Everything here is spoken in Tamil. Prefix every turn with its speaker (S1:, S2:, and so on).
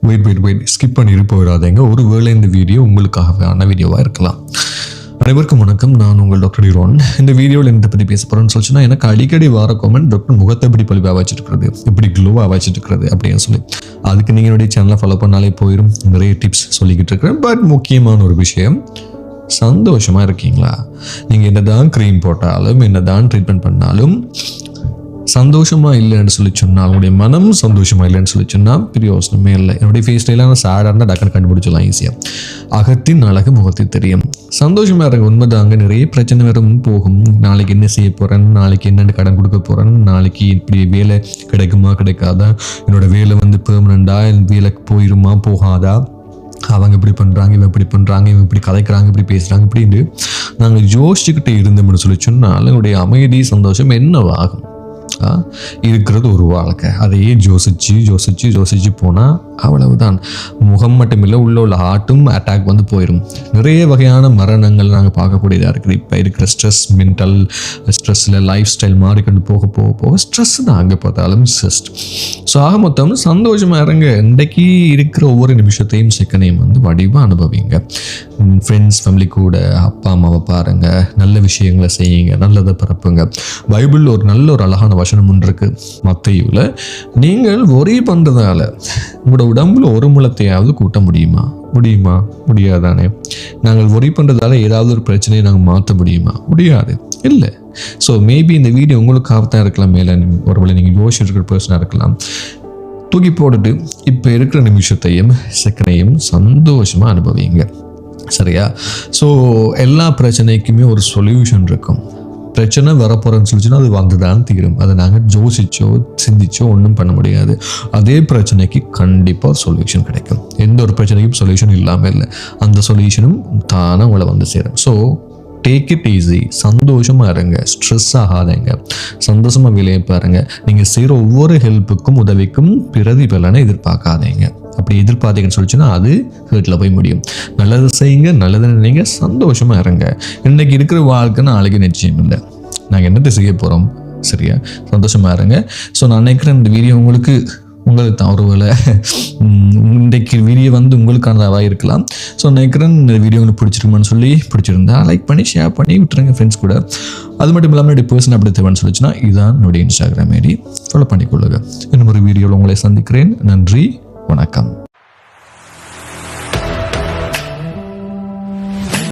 S1: வெயிட் ஸ்கிப் பண்ணிட்டு போயிடாதீங்க. ஒரு வேளை இந்த வீடியோ உங்களுக்காகவான வீடியோவாக இருக்கலாம். அனைவருக்கும் வணக்கம். நான் உங்கள் டாக்டர் டிரோன். இந்த வீடியோவில் என்ன பற்றி பேச போகிறேன்னு சொல்லிச்சுன்னா, எனக்கு அடிக்கடி வர கமெண்ட், டாக்டர் முகத்தை எப்படி பழிவாக வச்சுருக்கிறது, எப்படி க்ளோவாக வச்சுருக்கிறது அப்படின்னு சொல்லி. அதுக்கு நீங்கள் என்னுடைய சேனலை ஃபாலோ பண்ணாலே போயிடும். நிறைய டிப்ஸ் சொல்லிக்கிட்டு இருக்கிறேன். பட் முக்கியமான ஒரு விஷயம், சந்தோஷமாக இருக்கீங்களா? நீங்கள் என்ன தான் க்ரீம் போட்டாலும் என்ன தான் ட்ரீட்மெண்ட் பண்ணாலும் சந்தோஷமாக இல்லைன்னு சொல்லி சொன்னால், உங்களுடைய மனம் சந்தோஷமாக இல்லைன்னு சொல்லி சொன்னால் பிரயோசனமே இல்லை. என்னுடைய ஃபேஸ் ஸ்டைலாக நான் சேடாக இருந்தால் டக்குன்னு கண்டுபிடிச்சலாம் ஈஸியாக. அகத்தின் அழகு முகத்தில் தெரியும். சந்தோஷமாக இருங்க. உண்மைதாங்க, நிறைய பிரச்சனை வரும் போகும். நாளைக்கு என்ன செய்ய போகிறேன், நாளைக்கு என்னென்னு கடன் கொடுக்க போகிறேன், நாளைக்கு இப்படி வேலை கிடைக்குமா கிடைக்காதா, என்னோட வேலை பெர்மனண்டா, வேலை போயிருமா போகாதா, அவங்க இப்படி பண்ணுறாங்க, இவன் இப்படி பண்ணுறாங்க, இவன் இப்படி கதைக்கிறாங்க, இப்படி பேசுகிறாங்க இப்படின்னு நாங்கள் யோசிச்சுக்கிட்டே இருந்தோம்னு சொல்லி சொன்னால் என்னுடைய அமைதி சந்தோஷம் என்னவாகும்? இருக்கிறது ஒரு வாழ்க்கை. அதையே யோசிச்சு போனால் அவ்வளவுதான். முகம் மட்டும் இல்லை, உள்ள ஹார்ட்டும் அட்டாக் போயிடும். நிறைய வகையான மரணங்கள் நாங்கள் பார்க்கக்கூடியதாக இருக்குது. இப்போ இருக்கிற ஸ்ட்ரெஸ், மென்டல் ஸ்ட்ரெஸ்ஸில் லைஃப் ஸ்டைல் மாறிக்கொண்டு போக ஸ்ட்ரெஸ் தான் அங்கே பார்த்தாலும் ஸ்ட்ரெஸ். ஸோ ஆக மொத்தம் சந்தோஷமாக இருங்க. இன்றைக்கு இருக்கிற ஒவ்வொரு நிமிஷத்தையும் செகண்டையும் வடிவாக அனுபவிங்க. ஃப்ரெண்ட்ஸ் ஃபேமிலி கூட அப்பா அம்மாவை பாருங்க, நல்ல விஷயங்களை செய்யுங்க, நல்லதை பரப்புங்க. பைபிள் ஒரு நல்ல ஒரு அழகான வசனம் ஒன்று இருக்கு, மத்தேயுல. நீங்கள் ஒரே பண்ணுறதால உங்களோட உடம்புல ஒரு முளத்தையாவது கூட்ட முடியுமா? முடியாதானே. நாங்கள் ஒரே பண்ணுறதால ஏதாவது ஒரு பிரச்சனையை நாங்கள் மாற்ற முடியுமா? முடியாது, இல்லை. ஸோ மேபி இந்த வீடியோ உங்களுக்காக தான் இருக்கலாம். மேலே ஒருவேளை நீங்கள் யோசிச்சுட்டு இருக்கிற பர்சனாக இருக்கலாம். தூக்கி போட்டுட்டு இப்போ இருக்கிற நிமிஷத்தையும் செகண்டையும் சந்தோஷமாக அனுபவிங்க. சரியா? ஸோ எல்லா பிரச்சனைக்குமே ஒரு சொல்யூஷன் இருக்கும். பிரச்சனை வரப்போகிறேன்னு சொல்லிச்சுன்னா அது வந்துதான் தீரும். அதை நாங்கள் யோசிச்சோ சிந்திச்சோ ஒன்றும் பண்ண முடியாது. அதே பிரச்சனைக்கு கண்டிப்பாக சொல்யூஷன் கிடைக்கும். எந்த ஒரு பிரச்சனைக்கும் சொல்யூஷன் இல்லாமல் இல்லை. அந்த சொல்யூஷனும் தானே உங்களை சேரும். So take it easy. சந்தோஷமாக இருங்க, ஸ்ட்ரெஸ் ஆகாதீங்க, சந்தோஷமாக வேலையை பாருங்க. நீங்கள் செய்கிற ஒவ்வொரு ஹெல்ப்புக்கும் உதவிக்கும் பிரதிபலனை எதிர்பார்க்காதீங்க. அப்படி எதிர்பார்த்தீங்கன்னு சொல்லிச்சுன்னா அது ஹேர்ட்டில் போய் முடியும். நல்லது செய்யுங்க, நல்லதை நினைங்க, சந்தோஷமாக இருங்க. இன்றைக்கி இருக்கிற வாழ்க்கை நாளைக்கு நிச்சயம் இல்லை. நாங்கள் என்னத்தை செய்ய போகிறோம்? சரியா? சந்தோஷமாக இருங்க. ஸோ நான் நினைக்கிறேன் இந்த வீடியோ உங்களுக்கு தான் ஒருவேளை இன்றைக்கு வீடியோ உங்களுக்கானதாக இருக்கலாம். ஸோ நினைக்கிறேன் இந்த வீடியோ உங்களுக்கு பிடிச்சிருந்தா லைக் பண்ணி ஷேர் பண்ணி விட்டுருங்க ஃப்ரெண்ட்ஸ் கூட. அது மட்டும் இல்லாமல் என்னுடைய பர்சன் அப்படி தேவைன்னு சொல்லிச்சுன்னா இதுதான் என்னுடைய இன்ஸ்டாகிராம் ஐடி, ஃபாலோ பண்ணிக்கொள்ளுங்க. இன்னும் ஒரு வீடியோவில் உங்களை சந்திக்கிறேன். நன்றி, வணக்கம்.